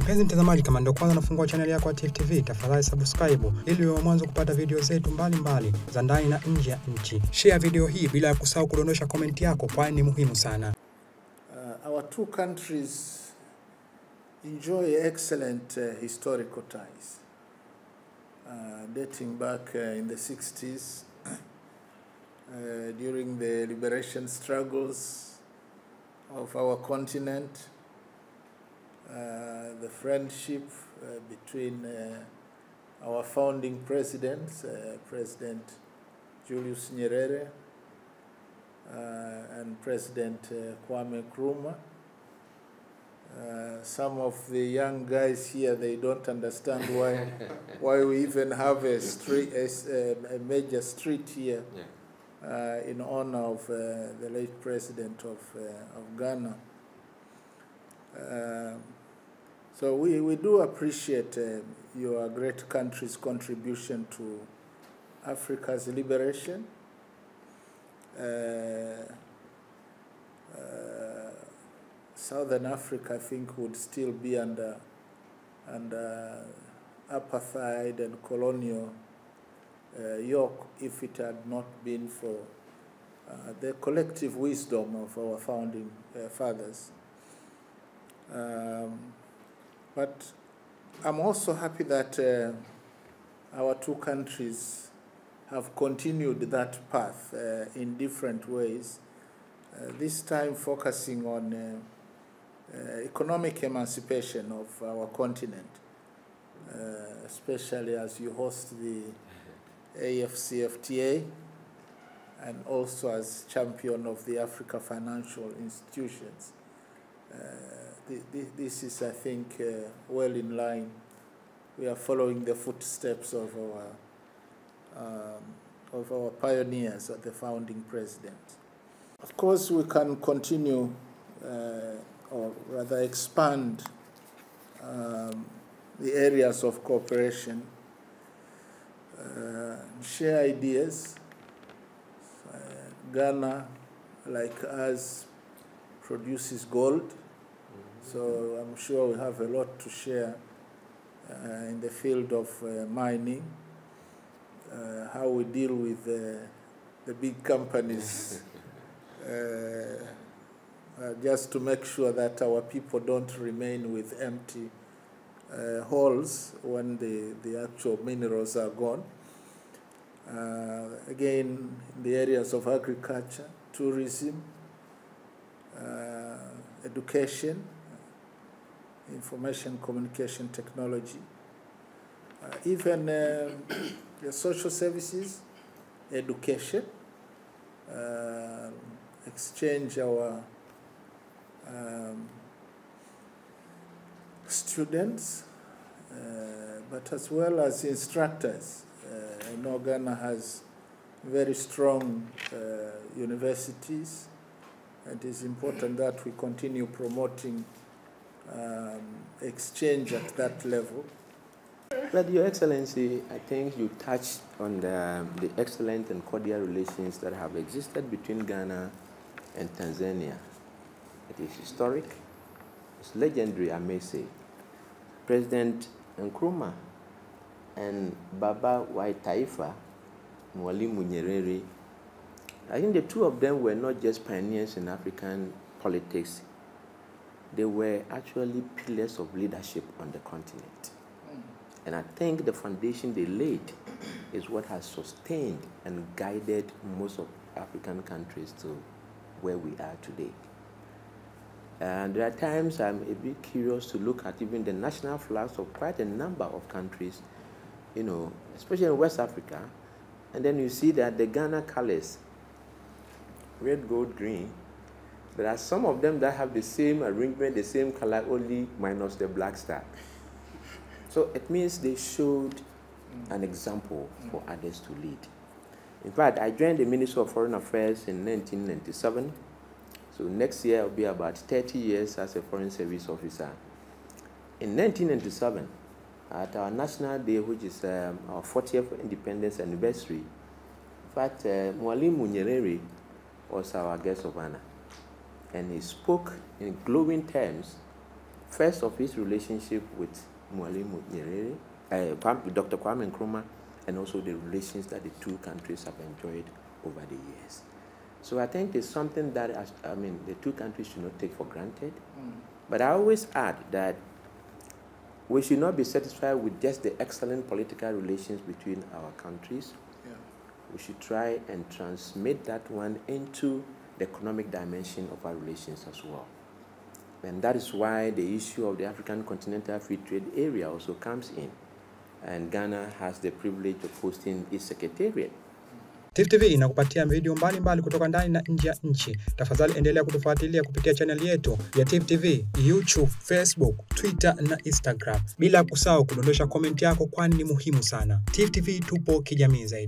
Mpenzi mtazamaji, kama ndio kwanza unafungua channel yako ya TV, tafadhali subscribe ili uwe mwanzo kupata video zetu mbalimbali za ndani na nje ya nchi. Share video hii bila kusahau kudondosha comment yako, kwani ni muhimu sana. Our two countries enjoy excellent historical ties, dating back in the 60s, during the liberation struggles of our continent. The friendship between our founding presidents, President Julius Nyerere and President Kwame Nkurumah. Some of the young guys here, they don't understand why we even have a street, a major street here, in honor of the late president of Ghana. So we do appreciate your great country's contribution to Africa's liberation. Southern Africa, I think, would still be under apartheid and colonial yoke if it had not been for the collective wisdom of our founding fathers. But I'm also happy that our two countries have continued that path in different ways, this time focusing on economic emancipation of our continent, especially as you host the AFCFTA and also as champion of the Africa financial institutions. This is, I think, well in line. We are following the footsteps of our pioneers, the founding presidents. Of course, we can continue, or rather expand the areas of cooperation, share ideas. Ghana, like us, produces gold. So I'm sure we have a lot to share in the field of mining, how we deal with the big companies, just to make sure that our people don't remain with empty holes when the actual minerals are gone. Again, in the areas of agriculture, tourism, education, information communication technology, even the social services, education, exchange our students, but as well as instructors. I know Ghana has very strong universities, and it is important that we continue promoting exchange at that level. But Your Excellency, I think you touched on the excellent and cordial relations that have existed between Ghana and Tanzania. It is historic, it's legendary, I may say. President Nkurumah and Baba wa Taifa, Mwalimu Nyerere, I think the two of them were not just pioneers in African politics, they were actually pillars of leadership on the continent. And I think the foundation they laid is what has sustained and guided most of African countries to where we are today. And there are times I'm a bit curious to look at even the national flags of quite a number of countries, you know, especially in West Africa, and then you see that the Ghana colors, red, gold, green, there are some of them that have the same arrangement, the same color, only minus the black star. So it means they showed an example for others to lead. In fact, I joined the Ministry of Foreign Affairs in 1997. So next year will be about 30 years as a Foreign Service officer. In 1997, at our National Day, which is our 40th independence anniversary, in fact, Mwalimu Nyerere was our guest of honor. And he spoke in glowing terms First of his relationship with Mwalimu Nyerere, Dr. Kwame Nkurumah, and also the relations that the two countries have enjoyed over the years. So I think it's something that, the two countries should not take for granted. But I always add that we should not be satisfied with just the excellent political relations between our countries. Yeah. We should try and transmit that one into the economic dimension of our relations as well. And that is why the issue of the African Continental Free Trade Area also comes in. And Ghana has the privilege of hosting its secretariat. Tifu TV inakupatia video mbalimbali kutoka ndani na nje ya nchi. Tafadhali endelea kutufuatilia kupitia channel yetu ya Tifu TV, YouTube, Facebook, Twitter na Instagram. Bila kusahau kudondosha comment yako kwani ni muhimu sana. Tifu TV tupo kijamii zaidi.